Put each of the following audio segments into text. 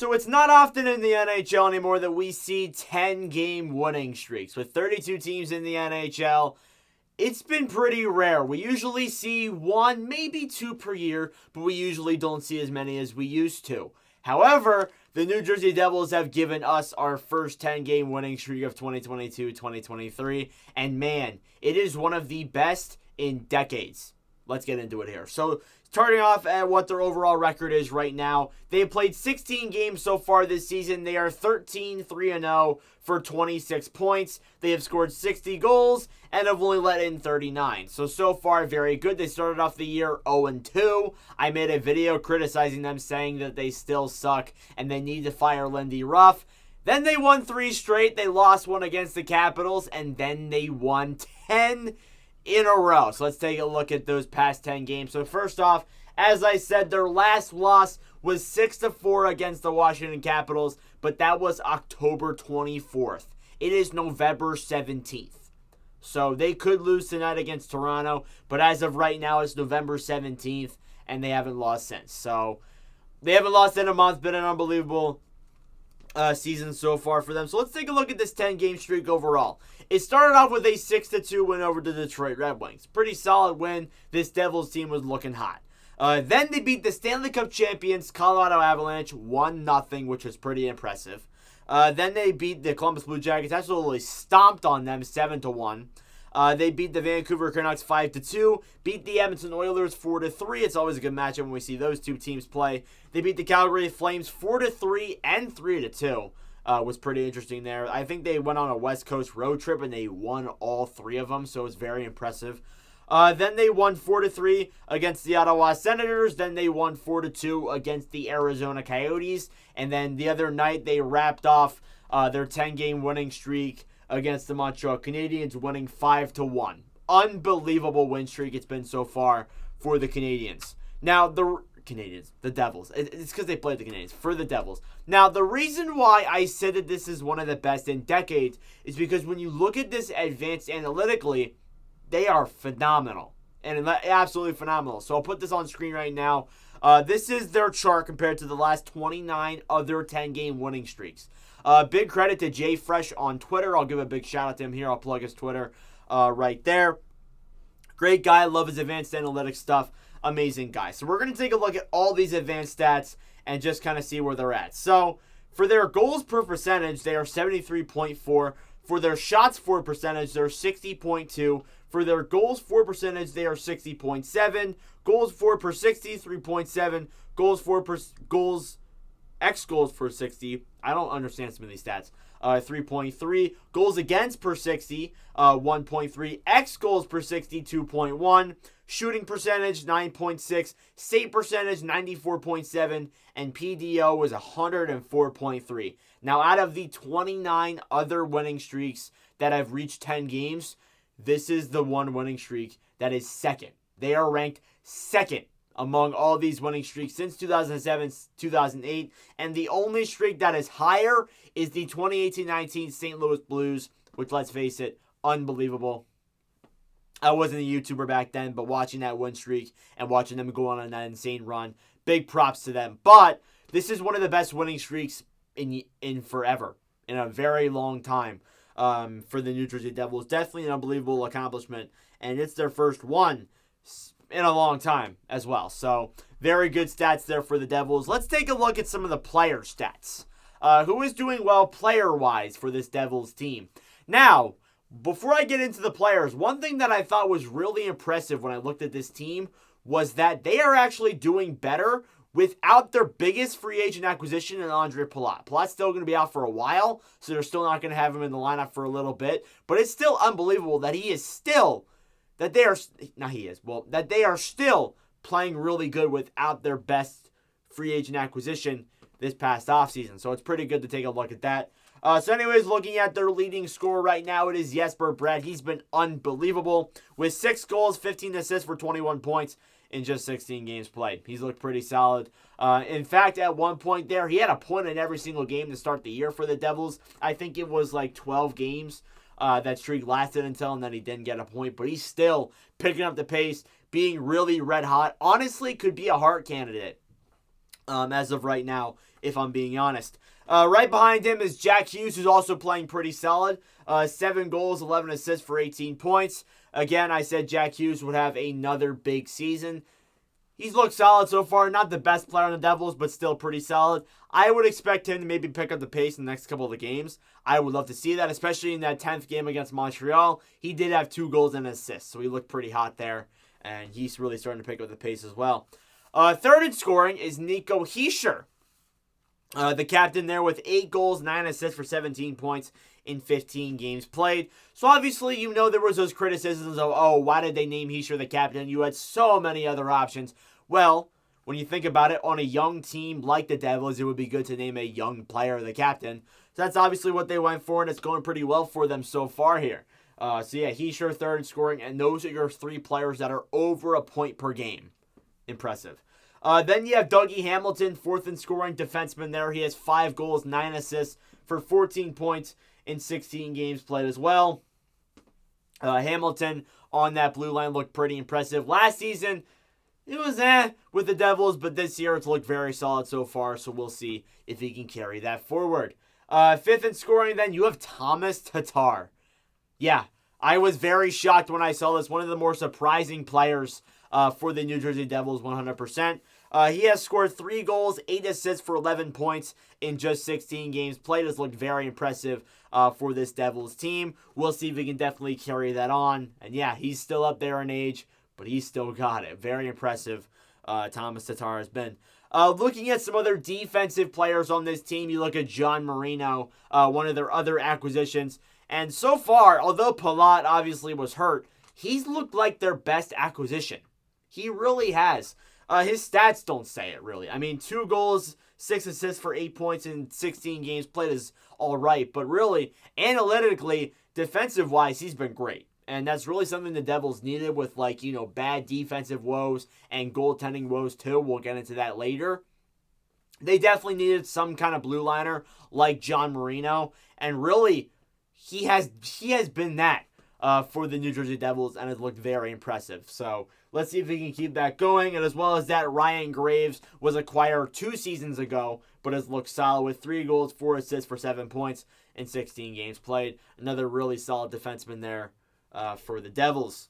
So it's not often in the NHL anymore that we see 10-game winning streaks. With 32 teams in the NHL, it's been pretty rare. We usually see one, maybe two per year, but we usually don't see as many as we used to. However, the New Jersey Devils have given us our first 10-game winning streak of 2022-2023, and man, it is one of the best in decades. Let's get into it here. So, starting off at what their overall record is right now, they have played 16 games so far this season. They are 13-3-0 for 26 points. They have scored 60 goals and have only let in 39. So far, very good. They started off the year 0-2. I made a video criticizing them, saying that they still suck and they need to fire Lindy Ruff. Then they won 3 straight. They lost one against the Capitals, and then they won 10 in a row. So let's take a look at those past 10 games. So first off, as I said, their last loss was 6-4 against the Washington Capitals, but that was October 24th. It is November 17th. So they could lose tonight against Toronto, but as of right now, it's November 17th, and they haven't lost since. So they haven't lost in a month. Been an unbelievable season so far for them. So let's take a look at this 10-game streak overall. It started off with a 6-2 win over the Detroit Red Wings. Pretty solid win. This Devils team was looking hot. Then they beat the Stanley Cup champions, Colorado Avalanche, 1-0, which was pretty impressive. Then they beat the Columbus Blue Jackets, absolutely stomped on them, 7-1. They beat the Vancouver Canucks 5-2, beat the Edmonton Oilers 4-3. It's always a good matchup when we see those two teams play. They beat the Calgary Flames 4-3 and 3-2. Was pretty interesting there. I think they went on a West Coast road trip and they won all 3 of them, so it was very impressive. Then they won 4-3 against the Ottawa Senators. Then they won 4-2 against the Arizona Coyotes. And then the other night they wrapped off their 10-game winning streak against the Montreal Canadiens, winning 5-1. Unbelievable win streak it's been so far for the Canadiens. Now, the Devils. It's because they played the Canadiens. For the Devils. Now, the reason why I said that this is one of the best in decades is because when you look at this advanced analytically, they are phenomenal. And absolutely phenomenal. So I'll put this on screen right now. This is their chart compared to the last 29 other 10-game winning streaks. Big credit to Jay Fresh on Twitter. I'll give a big shout out to him here. I'll plug his Twitter right there. Great guy. Love his advanced analytics stuff. Amazing guy. So we're going to take a look at all these advanced stats and just kind of see where they're at. So for their goals per percentage, they are 73.4. For their shots for percentage, they're 60.2. For their goals for percentage, they are 60.7. Goals for per 60, 3.7. X goals per 60. I don't understand some of these stats. 3.3. Goals against per 60, 1.3. X goals per 60, 2.1. Shooting percentage, 9.6. Save percentage, 94.7. And PDO was 104.3. Now, out of the 29 other winning streaks that have reached 10 games, this is the one winning streak that is second. They are ranked second among all these winning streaks since 2007, 2008. And the only streak that is higher is the 2018-19 St. Louis Blues, which, let's face it, unbelievable. I wasn't a YouTuber back then, but watching that win streak and watching them go on that insane run, big props to them. But this is one of the best winning streaks in forever, in a very long time, for the New Jersey Devils. Definitely an unbelievable accomplishment, and it's their first one in a long time as well. So very good stats there for the Devils. Let's take a look at some of the player stats. Who is doing well player-wise for this Devils team? Now, before I get into the players, one thing that I thought was really impressive when I looked at this team was that they are actually doing better without their biggest free agent acquisition in Andre Palat. Palat's still going to be out for a while, so they're still not going to have him in the lineup for a little bit. But it's still unbelievable that that they are still playing really good without their best free agent acquisition this past offseason. So it's pretty good to take a look at that. So anyways, looking at their leading scorer right now, it is Jesper Bratt. He's been unbelievable with 6 goals, 15 assists for 21 points in just 16 games played. He's looked pretty solid. In fact, at one point there, he had a point in every single game to start the year for the Devils. I think it was like 12 games that streak lasted until, and then he didn't get a point. But he's still picking up the pace, being really red hot. Honestly, could be a Hart candidate as of right now, if I'm being honest. Right behind him is Jack Hughes, who's also playing pretty solid. 7 goals, 11 assists for 18 points. Again, I said Jack Hughes would have another big season. He's looked solid so far. Not the best player on the Devils, but still pretty solid. I would expect him to maybe pick up the pace in the next couple of the games. I would love to see that, especially in that 10th game against Montreal. He did have 2 goals and an assist, so he looked pretty hot there. And he's really starting to pick up the pace as well. Third in scoring is Nico Hischier. The captain there with 8 goals, 9 assists for 17 points in 15 games played. So obviously, you know, there was those criticisms of, oh, why did they name Hischier the captain? You had so many other options. Well, when you think about it, on a young team like the Devils, it would be good to name a young player the captain. So that's obviously what they went for, and it's going pretty well for them so far here. So yeah, Hischier third in scoring, and those are your 3 players that are over a point per game. Impressive. Then you have Dougie Hamilton, fourth in scoring defenseman there. He has 5 goals, 9 assists for 14 points in 16 games played as well. Hamilton on that blue line looked pretty impressive. Last season, it was with the Devils, but this year it's looked very solid so far, so we'll see if he can carry that forward. Fifth in scoring, then you have Thomas Tatar. Yeah, I was very shocked when I saw this. One of the more surprising players for the New Jersey Devils, 100%. He has scored 3 goals, 8 assists for 11 points in just 16 games played. Has looked very impressive for this Devils team. We'll see if he can definitely carry that on. And yeah, he's still up there in age, but he's still got it. Very impressive, Thomas Tatar has been. Looking at some other defensive players on this team, you look at John Marino, one of their other acquisitions. And so far, although Palat obviously was hurt, he's looked like their best acquisition. He really has. His stats don't say it, really. I mean, 2 goals, 6 assists for 8 points in 16 games played is all right. But really, analytically, defensive-wise, he's been great. And that's really something the Devils needed with, like, you know, bad defensive woes and goaltending woes, too. We'll get into that later. They definitely needed some kind of blue liner like John Marino. And really, he has been that for the New Jersey Devils and has looked very impressive. So let's see if he can keep that going. And as well as that, Ryan Graves was acquired 2 seasons ago, but has looked solid with 3 goals, 4 assists for 7 points in 16 games played. Another really solid defenseman there for the Devils.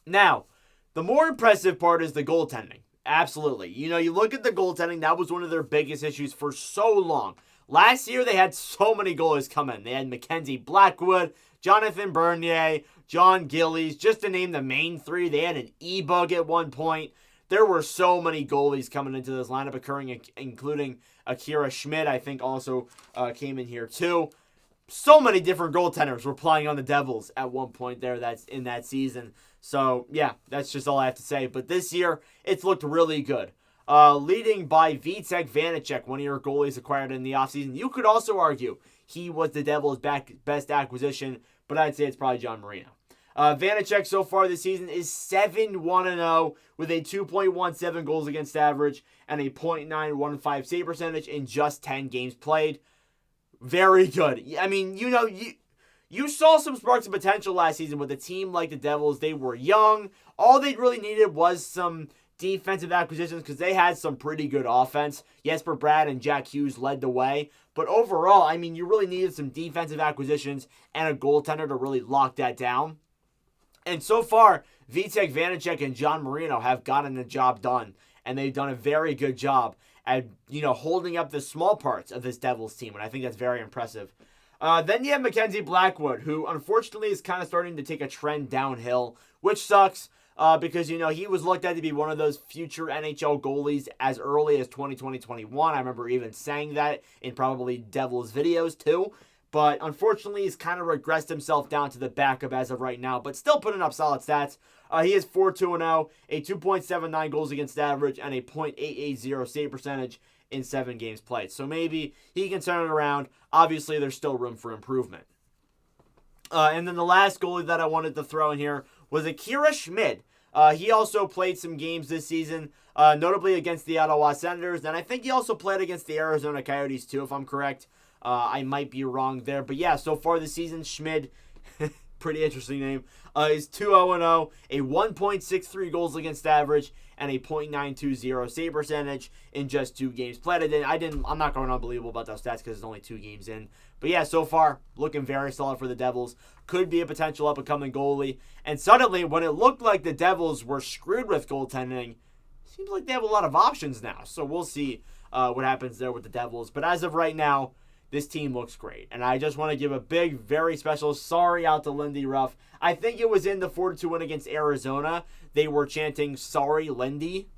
Now, the more impressive part is the goaltending. Absolutely. You know, you look at the goaltending, that was one of their biggest issues for so long. Last year, they had so many goalies come in. They had Mackenzie Blackwood, Jonathan Bernier, John Gillies, just to name the main 3. They had an E-bug at one point. There were so many goalies coming into this lineup, including Akira Schmidt, I think also came in here too. So many different goaltenders were playing on the Devils at one point there that's in that season. So, yeah, that's just all I have to say. But this year, it's looked really good. Leading by Vitek Vanacek, one of your goalies acquired in the offseason. You could also argue he was the Devils' best acquisition, but I'd say it's probably John Marino. Vanacek so far this season is 7-1-0 with a 2.17 goals against average and a .915 save percentage in just 10 games played. Very good. I mean, you know, you saw some sparks of potential last season with a team like the Devils. They were young. All they really needed was some defensive acquisitions because they had some pretty good offense. Jesper Bratt and Jack Hughes led the way. But overall, I mean, you really needed some defensive acquisitions and a goaltender to really lock that down. And so far, Vitek Vanacek and John Marino have gotten the job done. And they've done a very good job at, you know, holding up the small parts of this Devils team. And I think that's very impressive. Then you have Mackenzie Blackwood, who unfortunately is kind of starting to take a trend downhill, which sucks. Because, you know, he was looked at to be one of those future NHL goalies as early as 2020-21. I remember even saying that in probably Devils videos too. But unfortunately, he's kind of regressed himself down to the backup as of right now, but still putting up solid stats. He is 4-2-0, a 2.79 goals against average, and a .880 save percentage in 7 games played. So maybe he can turn it around. Obviously, there's still room for improvement. And then the last goalie that I wanted to throw in here was Akira Schmidt. He also played some games this season, notably against the Ottawa Senators, and I think he also played against the Arizona Coyotes too, if I'm correct. I might be wrong there, but yeah, so far this season, Schmidt, pretty interesting name, is 2-0-0, a 1.63 goals against average, and a .920 save percentage in just 2 games played. I'm not going unbelievable about those stats because it's only 2 games in. But yeah, so far, looking very solid for the Devils. Could be a potential up-and-coming goalie. And suddenly, when it looked like the Devils were screwed with goaltending, seems like they have a lot of options now. So we'll see what happens there with the Devils. But as of right now, this team looks great. And I just want to give a big, very special sorry out to Lindy Ruff. I think it was in the 4-2 win against Arizona. They were chanting, "Sorry, Lindy."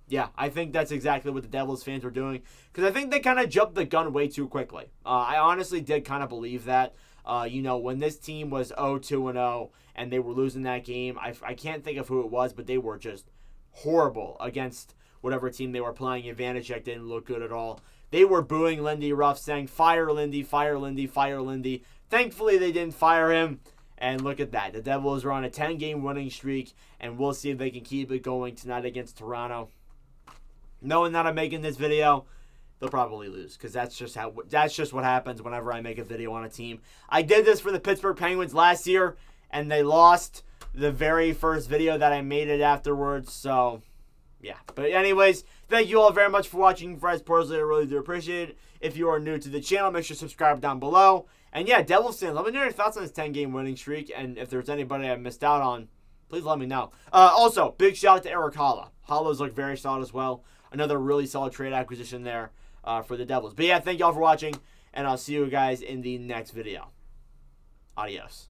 Yeah, I think that's exactly what the Devils fans were doing. Because I think they kind of jumped the gun way too quickly. I honestly did kind of believe that. When this team was 0-2-0 and they were losing that game, I can't think of who it was, but they were just horrible against whatever team they were playing. Vanacek didn't look good at all. They were booing Lindy Ruff, saying, "Fire Lindy, fire Lindy, fire Lindy." Thankfully, they didn't fire him. And look at that. The Devils are on a 10-game winning streak, and we'll see if they can keep it going tonight against Toronto. Knowing that I'm making this video, they'll probably lose because that's just what happens whenever I make a video on a team. I did this for the Pittsburgh Penguins last year, and they lost the very first video that I made it afterwards. So, yeah. But anyways, thank you all very much for watching. Fred Porsley, I really do appreciate it. If you are new to the channel, make sure to subscribe down below. And yeah, Devils fans, let me know your thoughts on this 10-game winning streak. And if there's anybody I missed out on, please let me know. Also, big shout out to Erik Haula. Haula's looked very solid as well. Another really solid trade acquisition there for the Devils. But yeah, thank y'all for watching, and I'll see you guys in the next video. Adios.